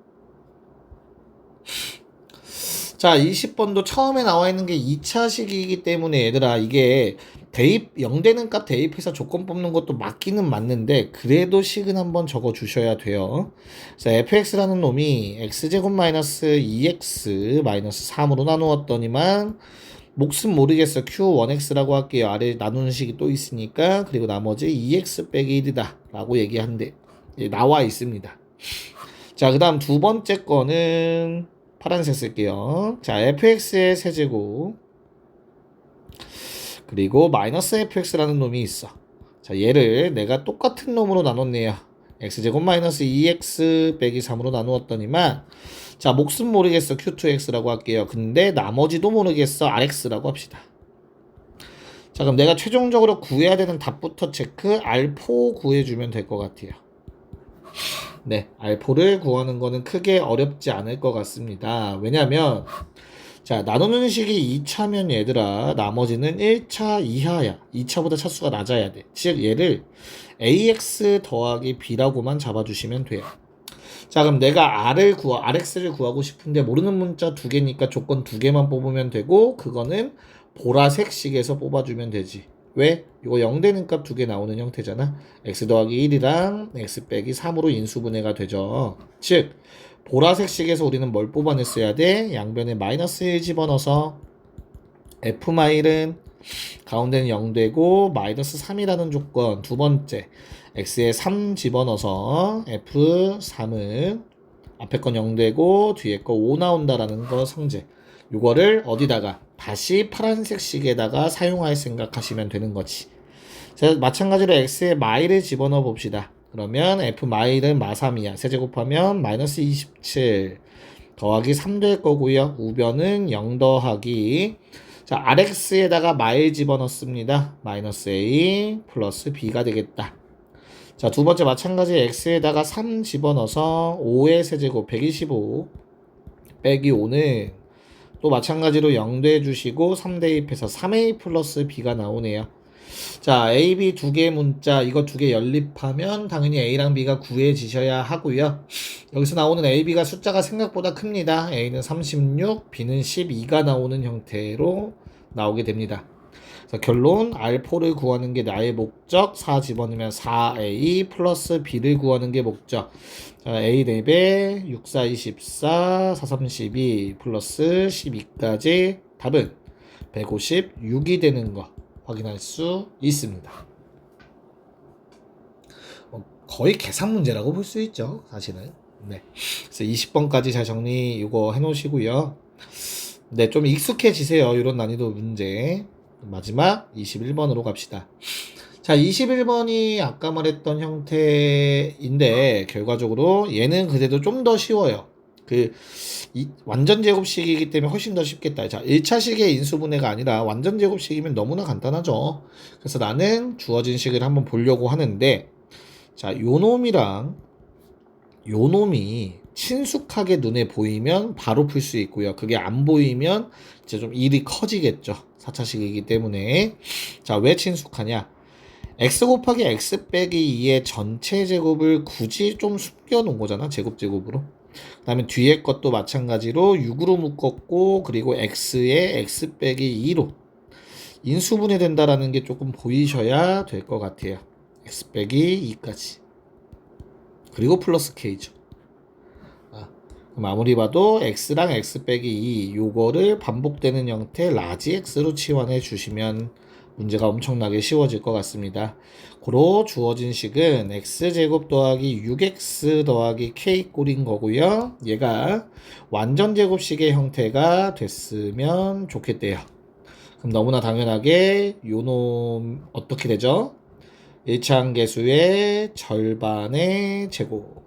자, 20번도 처음에 나와 있는 게 2차식이기 때문에 얘들아 이게 대입 0되는 값 대입해서 조건 뽑는 것도 맞기는 맞는데 그래도 식은 한번 적어 주셔야 돼요. 그래서 fx라는 놈이 x제곱 마이너스 2x 마이너스 3으로 나누었더니만 몫은 모르겠어. q1x라고 할게요. 아래 나누는 식이 또 있으니까. 그리고 나머지 2x 빼기 1이다 라고 얘기한데 나와 있습니다. 자, 그 다음 두 번째 거는 파란색 쓸게요. 자, fx의 세제곱 그리고 마이너스 fx라는 놈이 있어. 자, 얘를 내가 똑같은 놈으로 나눴네요. x제곱 마이너스 2x 빼기 3으로 나누었더니만 자, 몫은 모르겠어. q2x라고 할게요. 근데 나머지도 모르겠어. rx라고 합시다. 자, 그럼 내가 최종적으로 구해야 되는 답부터 체크 r4 구해주면 될 것 같아요. 네, r4를 구하는 거는 크게 어렵지 않을 것 같습니다. 왜냐면 자, 나누는 식이 2차면 얘들아 나머지는 1차 이하야. 2차보다 차수가 낮아야 돼. 즉 얘를 ax 더하기 b라고만 잡아주시면 돼요. 자, 그럼 내가 rx를 구하고 싶은데 모르는 문자 두 개니까 조건 두 개만 뽑으면 되고 그거는 보라색 식에서 뽑아주면 되지. 왜? 이거 0되는 값 두 개 나오는 형태잖아. x 더하기 1이랑 x 빼기 3으로 인수분해가 되죠. 즉 보라색 식에서 우리는 뭘 뽑아냈어야 돼? 양변에 마이너스 1 집어넣어서 f마일은 가운데는 0 되고 마이너스 3이라는 조건. 두 번째 x에 3 집어넣어서 f3은 앞에 건 0 되고 뒤에 거 5 나온다라는 거 성질. 이거를 어디다가 다시 파란색 식에다가 사용할 생각하시면 되는 거지. 자, 마찬가지로 x에 마일을 집어넣어 봅시다. 그러면 f 마일은 마3이야. 세제곱하면 마이너스 27 더하기 3 될 거고요. 우변은 0 더하기 자, rx에다가 마일 집어넣습니다. 마이너스 a 플러스 b가 되겠다. 자, 두 번째 마찬가지 x에다가 3 집어넣어서 5의 세제곱 125 빼기 5는 또 마찬가지로 0 대주시고 3 대입해서 3a 플러스 b가 나오네요. 자, a, b 두 개 문자 이거 두 개 연립하면 당연히 a랑 b가 구해지셔야 하고요. 여기서 나오는 a, b가 숫자가 생각보다 큽니다. a는 36, b는 12가 나오는 형태로 나오게 됩니다. 그래서 결론 r4를 구하는 게 나의 목적. 4 집어넣으면 4a 플러스 b를 구하는 게 목적. 자, a 4배 6, 4, 24, 4, 32 플러스 12까지 답은 156이 되는 거 확인할 수 있습니다. 거의 계산 문제라고 볼 수 있죠, 사실은. 네. 그래서 20번까지 잘 정리 이거 해놓으시고요. 네, 좀 익숙해지세요. 이런 난이도 문제. 마지막 21번으로 갑시다. 자, 21번이 아까 말했던 형태인데 결과적으로 얘는 그래도 좀 더 쉬워요. 완전 제곱식이기 때문에 훨씬 더 쉽겠다. 자, 1차식의 인수분해가 아니라 완전 제곱식이면 너무나 간단하죠. 그래서 나는 주어진 식을 한번 보려고 하는데 자, 요 놈이랑 요 놈이 친숙하게 눈에 보이면 바로 풀 수 있고요. 그게 안 보이면 이제 좀 일이 커지겠죠. 4차식이기 때문에. 자, 왜 친숙하냐? x 곱하기 x 빼기 2의 전체 제곱을 굳이 좀 숨겨 놓은 거잖아. 제곱으로. 그 다음에 뒤에 것도 마찬가지로 6으로 묶었고 그리고 x에 x 빼기 2로 인수분해 된다라는 게 조금 보이셔야 될 것 같아요. x 빼기 2까지. 그리고 플러스 k죠. 그럼 아무리 봐도 x랑 x 빼기 2 요거를 반복되는 형태 라지 x로 치환해 주시면 문제가 엄청나게 쉬워질 것 같습니다. 고로 주어진 식은 x제곱 더하기 6x 더하기 k 꼴인 거고요. 얘가 완전제곱식의 형태가 됐으면 좋겠대요. 그럼 너무나 당연하게 요 놈 어떻게 되죠? 1차항계수의 절반의 제곱.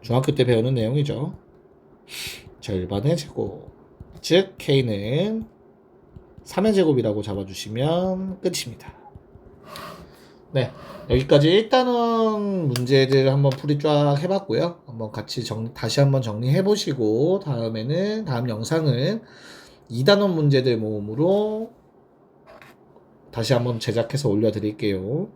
중학교 때 배우는 내용이죠. 절반의 제곱. 즉 k는 3의 제곱이라고 잡아주시면 끝입니다. 네, 여기까지 일단은 문제들 한번 풀이 쫙 해봤고요. 한번 같이 다시 한번 정리해보시고 다음 영상은 2단원 문제들 모음으로 다시 한번 제작해서 올려드릴게요.